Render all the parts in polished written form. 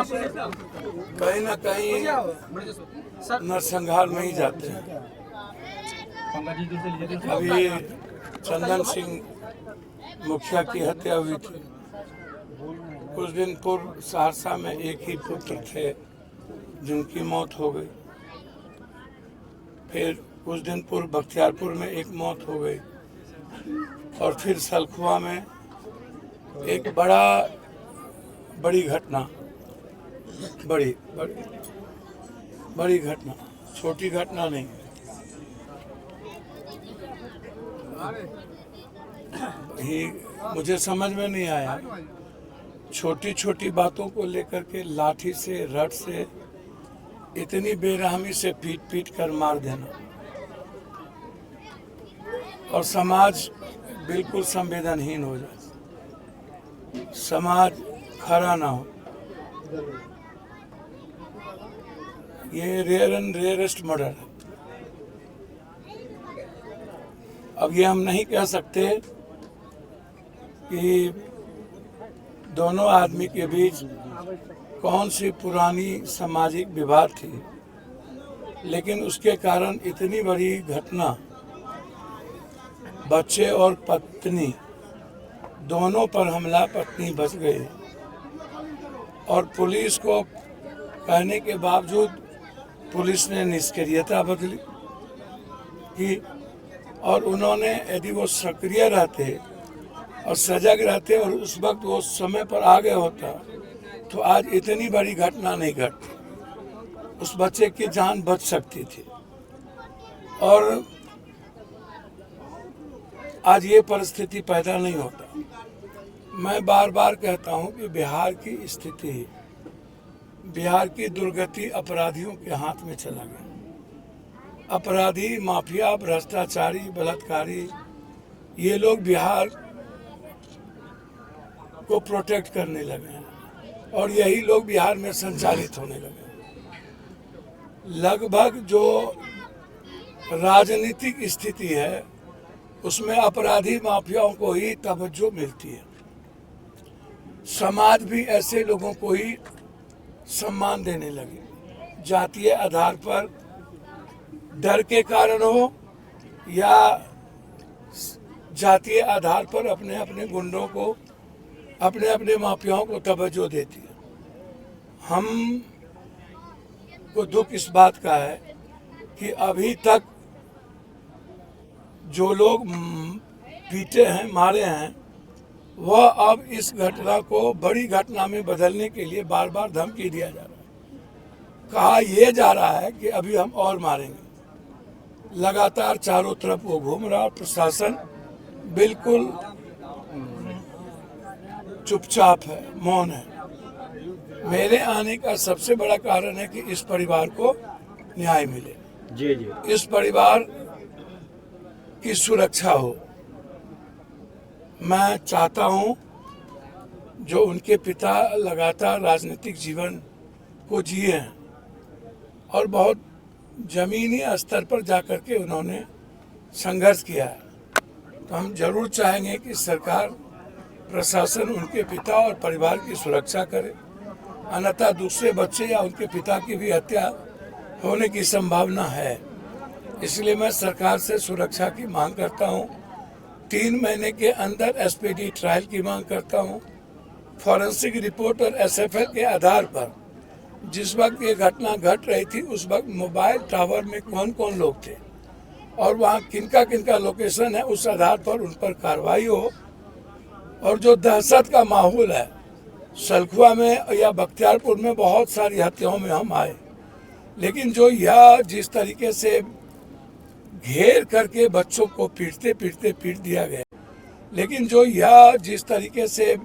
कहीं ना कहीं नरसंहार में ही जाते हैं। अभी चंदन सिंह मुखिया की हत्या हुई थी। कुछ दिन पूर्व सहरसा में एक ही पुत्र थे जिनकी मौत हो गई। फिर कुछ दिन पूर्व बख्तियारपुर में एक मौत हो गई और फिर सलखुआ में एक बड़ी घटना, बड़ी घटना, छोटी घटना नहीं। ही मुझे समझ में नहीं आया, छोटी छोटी बातों को लेकर के लाठी से, रड से इतनी बेरहमी से पीट पीट कर मार देना, और समाज बिल्कुल संवेदनहीन हो जाए, समाज खड़ा ना हो। ये रेयर एंड रेयरेस्ट मर्डर है। अब ये हम नहीं कह सकते कि दोनों आदमी के बीच कौन सी पुरानी सामाजिक विवाद थी, लेकिन उसके कारण इतनी बड़ी घटना, बच्चे और पत्नी दोनों पर हमला, पत्नी बच गई और पुलिस को कहने के बावजूद पुलिस ने निष्क्रियता बदली की, और उन्होंने यदि वो सक्रिय रहते और सजग रहते और उस वक्त वो समय पर आ गया होता तो आज इतनी बड़ी घटना नहीं घटती, उस बच्चे की जान बच सकती थी। और आज ये परिस्थिति पैदा नहीं होता। मैं बार बार कहता हूँ कि बिहार की स्थिति, बिहार की दुर्गति अपराधियों के हाथ में चला गया। अपराधी, माफिया, भ्रष्टाचारी, बलात्कारी, ये लोग बिहार को प्रोटेक्ट करने लगे हैं और यही लोग बिहार में संचालित होने लगे हैं। लगभग जो राजनीतिक स्थिति है उसमें अपराधी, माफियाओं को ही तवज्जो मिलती है। समाज भी ऐसे लोगों को ही सम्मान देने लगे, जातीय आधार पर डर के कारण हो या जातीय आधार पर अपने अपने गुंडों को, अपने अपने माफियाओं को तवज्जो देती है। हम को दुख इस बात का है कि अभी तक जो लोग पीटे हैं, मारे हैं, वह अब इस घटना को बड़ी घटना में बदलने के लिए बार बार धमकी दिया जा रहा है। कहा यह जा रहा है कि अभी हम और मारेंगे। लगातार चारों तरफ वो घूम रहा, प्रशासन बिल्कुल चुपचाप है, मौन है। मेरे आने का सबसे बड़ा कारण है कि इस परिवार को न्याय मिले, इस परिवार की सुरक्षा हो। मैं चाहता हूं जो उनके पिता लगातार राजनीतिक जीवन को जिए हैं और बहुत जमीनी स्तर पर जाकर के उन्होंने संघर्ष किया है, तो हम जरूर चाहेंगे कि सरकार, प्रशासन उनके पिता और परिवार की सुरक्षा करे, अन्यथा दूसरे बच्चे या उनके पिता की भी हत्या होने की संभावना है। इसलिए मैं सरकार से सुरक्षा की मांग करता हूं, 3 महीने के अंदर एसपीडी ट्रायल की मांग करता हूं, फॉरेंसिक रिपोर्ट और एसएफएल के आधार पर जिस वक्त ये घटना घट रही थी उस वक्त मोबाइल टावर में कौन कौन लोग थे और वहाँ किनका किनका लोकेशन है, उस आधार पर उन पर कार्रवाई हो। और जो दहशत का माहौल है सलखुआ में या बख्तियारपुर में, बहुत सारी हत्याओं में हम आए, लेकिन जो यह जिस तरीके से घेर करके बच्चों को पीटते पीटते पीट दिया गया, लेकिन जो यह जिस तरीके से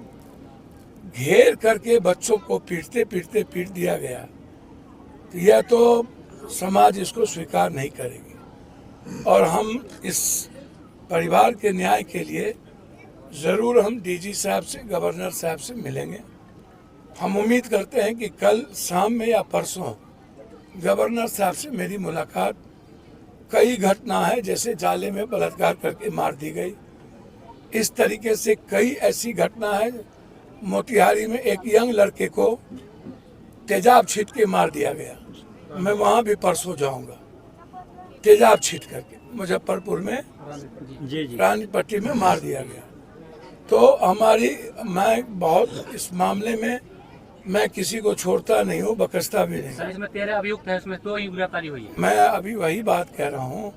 घेर करके बच्चों को पीटते पीटते पीट दिया गया, तो यह तो समाज इसको स्वीकार नहीं करेगी। और हम इस परिवार के न्याय के लिए ज़रूर हम डीजी साहब से, गवर्नर साहब से मिलेंगे। हम उम्मीद करते हैं कि कल शाम में या परसों गवर्नर साहब से मेरी मुलाकात। कई घटना है, जैसे जाले में बलात्कार करके मार दी गई, इस तरीके से कई ऐसी घटना है। मोतिहारी में एक यंग लड़के को तेजाब छीट के मार दिया गया। मैं वहाँ भी परसों जाऊँगा, तेजाब छीट करके मुजफ्फरपुर में रानीपट्टी में मार दिया गया। तो मैं बहुत इस मामले में मैं किसी को छोड़ता नहीं हूँ, बकसता भी नहीं। सर, इसमें 13 अभियुक्त हैं, इसमें 2 ही गिरफ्तारी हुई है। मैं अभी वही बात कह रहा हूँ।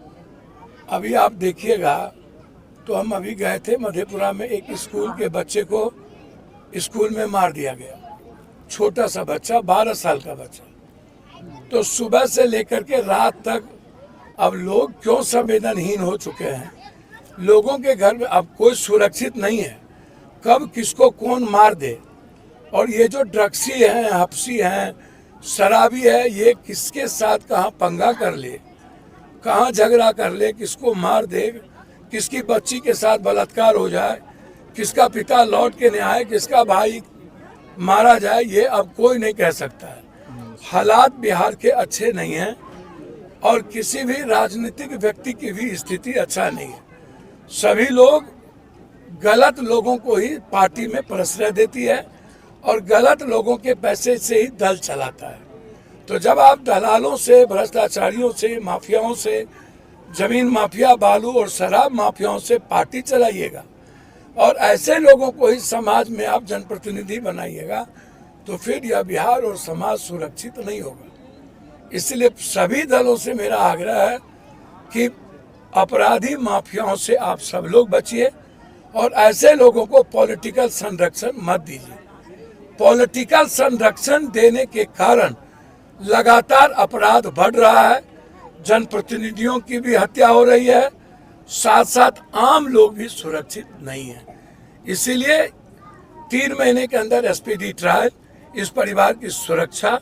अभी आप देखिएगा तो हम अभी गए थे मधेपुरा में, एक स्कूल के बच्चे को स्कूल में मार दिया गया, छोटा सा बच्चा, 12 साल का बच्चा। तो सुबह से लेकर के रात तक अब लोग क्यों संवेदनहीन हो चुके हैं। लोगों के घर में अब कोई सुरक्षित नहीं है, कब किसको कौन मार दे। और ये जो ड्रग्सी हैं, हफ्सी हैं, शराबी है, ये किसके साथ कहाँ पंगा कर ले, कहाँ झगड़ा कर ले, किसको मार दे, किसकी बच्ची के साथ बलात्कार हो जाए, किसका पिता लौट के नहीं आए, किसका भाई मारा जाए, ये अब कोई नहीं कह सकता है। हालात बिहार के अच्छे नहीं हैं और किसी भी राजनीतिक व्यक्ति की भी स्थिति अच्छा नहीं है। सभी लोग गलत लोगों को ही पार्टी में प्रश्रय देती है और गलत लोगों के पैसे से ही दल चलाता है। तो जब आप दलालों से, भ्रष्टाचारियों से, माफियाओं से, जमीन माफिया, बालू और शराब माफियाओं से पार्टी चलाइएगा और ऐसे लोगों को ही समाज में आप जनप्रतिनिधि बनाइएगा, तो फिर यह बिहार और समाज सुरक्षित नहीं होगा। इसलिए सभी दलों से मेरा आग्रह है कि अपराधी माफियाओं से आप सब लोग बचिए और ऐसे लोगों को पॉलिटिकल संरक्षण मत दीजिए। पॉलिटिकल संरक्षण देने के कारण लगातार अपराध बढ़ रहा है, जनप्रतिनिधियों की भी हत्या हो रही है, साथ साथ आम लोग भी सुरक्षित नहीं हैं। इसीलिए 3 महीने के अंदर एसपीडी ट्रायल, इस परिवार की सुरक्षा,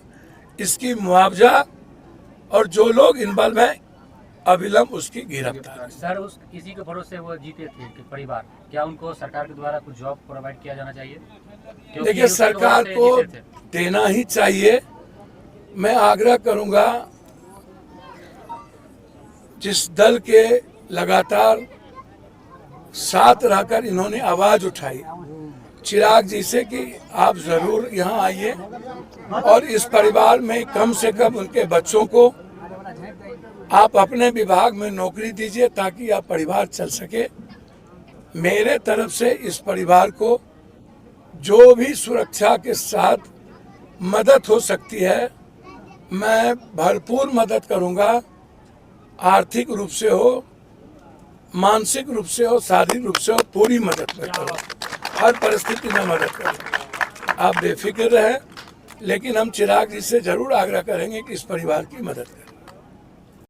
इसकी मुआवजा और जो लोग इन्वॉल्व हैं अविलंब उसकी गिरफ्तारी। सर, उस किसी के भरोसे वो जीते थे कि परिवार, क्या उनको सरकार के द्वारा कुछ जॉब प्रोवाइड किया जाना चाहिए? देखिए, सरकार को देना ही चाहिए। मैं आग्रह करूंगा, जिस दल के लगातार साथ रहकर इन्होंने आवाज उठाई, चिराग जी से, कि आप जरूर यहाँ आइए और इस परिवार में कम से कम उनके बच्चों को आप अपने विभाग में नौकरी दीजिए ताकि यह परिवार चल सके। मेरे तरफ से इस परिवार को जो भी सुरक्षा के साथ मदद हो सकती है मैं भरपूर मदद करूंगा। आर्थिक रूप से हो, मानसिक रूप से हो, शारीरिक रूप से हो, पूरी मदद मैं करूँगा। हर परिस्थिति में मदद करूँगा, आप बेफिक्र रहें। लेकिन हम चिराग जी से जरूर आग्रह करेंगे कि इस परिवार की मदद करें।